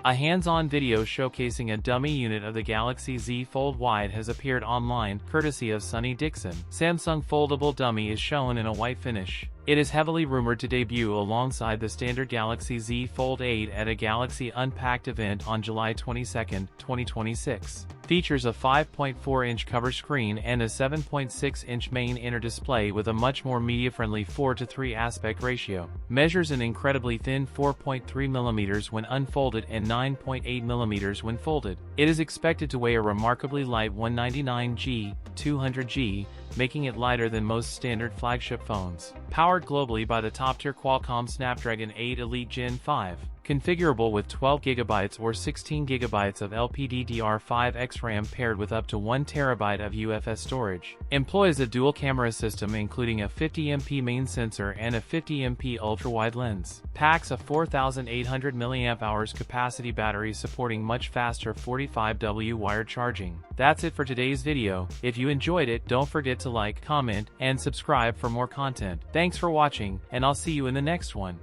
A hands-on video showcasing a dummy unit of the Galaxy Z Fold Wide has appeared online, courtesy of Sonny Dickson. Samsung foldable dummy is shown in a white finish. It is heavily rumored to debut alongside the standard Galaxy Z Fold 8 at a Galaxy Unpacked event on July 22, 2026. Features a 5.4-inch cover screen and a 7.6-inch main inner display with a much more media-friendly 4:3 aspect ratio. Measures an incredibly thin 4.3mm when unfolded and 9.8mm when folded. It is expected to weigh a remarkably light 199g, 200g, making it lighter than most standard flagship phones. Powered globally by the top-tier Qualcomm Snapdragon 8 Elite Gen 5. Configurable with 12GB or 16GB of LPDDR5X RAM paired with up to 1TB of UFS storage. Employs a dual-camera system including a 50MP main sensor and a 50MP ultra-wide lens. Packs a 4800 mAh capacity battery supporting much faster 45W wired charging. That's it for today's video. If you enjoyed it, don't forget to like, comment, and subscribe for more content. Thanks for watching, and I'll see you in the next one.